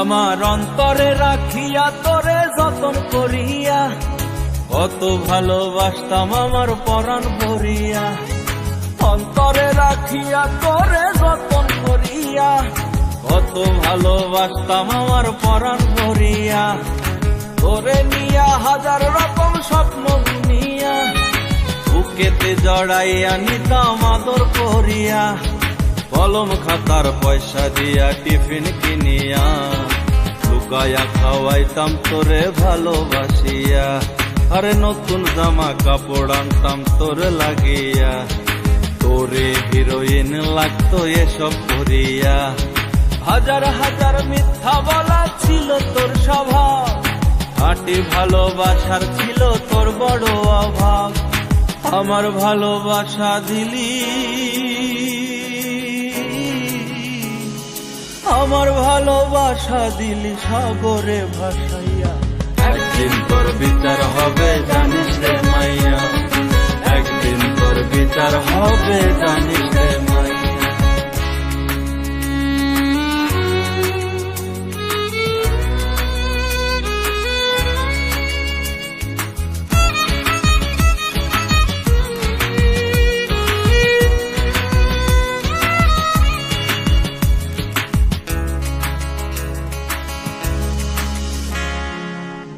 আমার অন্তরে রাখিয়া তোরে যতন করিয়া, কত ভালোবাসতাম আমার পরাণ ভরিয়া। অন্তরে রাখিয়া তোরে যতন করিয়া, কত ভালোবাসতাম আমার পরাণ ভরিয়া। তোরে নিয়া হাজার রকম স্বপ্ন বুনিয়া, বুকেতে জড়াইয়া নিতাম আদর করিয়া। কলম খাতার পয়সা দিয়া টিফিন কিনিয়া, লুকায়া খাওয়াইতাম তোরে ভালোবাসিয়া। আরে নতুন জামা কাপড় আনতাম তোরে লাগিয়া, তোরে হিরোইন লাগতো এসব করিয়া। হাজার হাজার মিথ্যা বলা ছিল তোর স্বভাব, খাঁটি ভালোবাসার ছিল তোর বড় অভাব। আমার ভালোবাসা দিলি, আমার ভালোবাসা দিলি সাগরে ভাসাইয়া। একদিন তোর বিচার হবে জানিস রে মাইয়া, একদিন তোর বিচার হবে জানিস রে মাইয়া।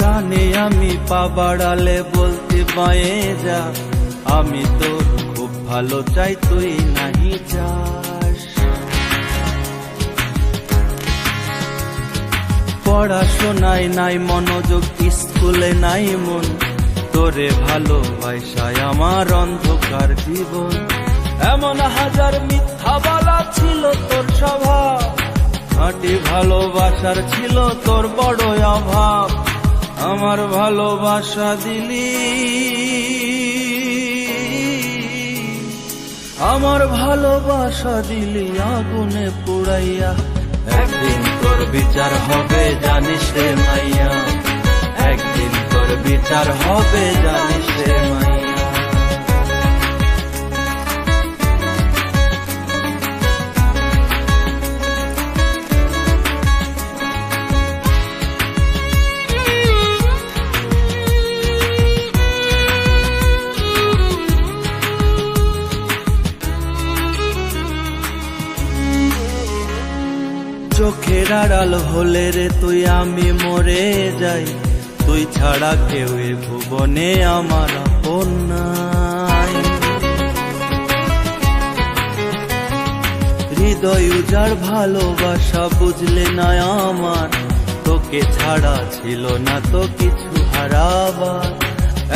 ডানে আমি পা বাড়ালে বলতে বাঁয়ে যা, আমি তোর খুব ভালো চাই তুই নাহি চাস। পড়াশোনায় নাই মনোযোগ, স্কুলে নাই মন, তোরে ভালোবাসায় আমার অন্ধকার জীবন। এমন হাজার মিথ্যা বলা ছিল তোর স্বভাব, খাঁটি ভালোবাসার ছিল তোর বড় অভাব। আমার ভালোবাসা দিলি, আমার ভালোবাসা দিলি আগুনে পুড়াইয়া। একদিন তোর বিচার হবে জানিস রে মাইয়া, একদিন তোর বিচার হবে জানিস রে মাইয়া। চোখের আড়াল হলে রে তুই আমি মরে যাই, তুই ছাড়া কেউ এ ভুবনে আমার আপন নাই। হৃদয় উজাড় ভালোবাসা বুঝলে না আমার, তোকে ছাড়া ছিল না তো কিছু হারাবার।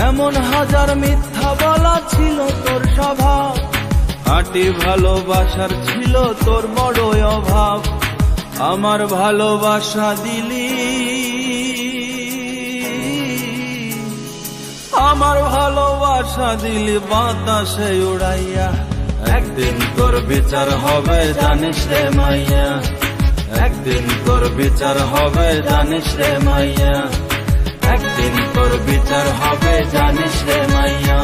এমন হাজার মিথ্যা বলা ছিল তোর স্বভাব, খাঁটি ভালোবাসার ছিল তোর বড় অভাব। আমার ভালোবাসা দিলি, আমার ভালোবাসা দিলি বাতাসে উড়াইয়া। একদিন তোর বিচার হবে জানিস রে মাইয়া, একদিন তোর বিচার হবে জানিস রে মাইয়া, একদিন তোর বিচার হবে জানিস রে মাইয়া,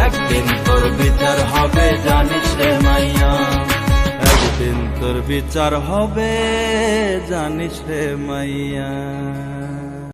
একদিন তোর বিচার হবে জানিস রে মাইয়া, একদিন তোর বিচার হবে জানিস রে মাইয়া।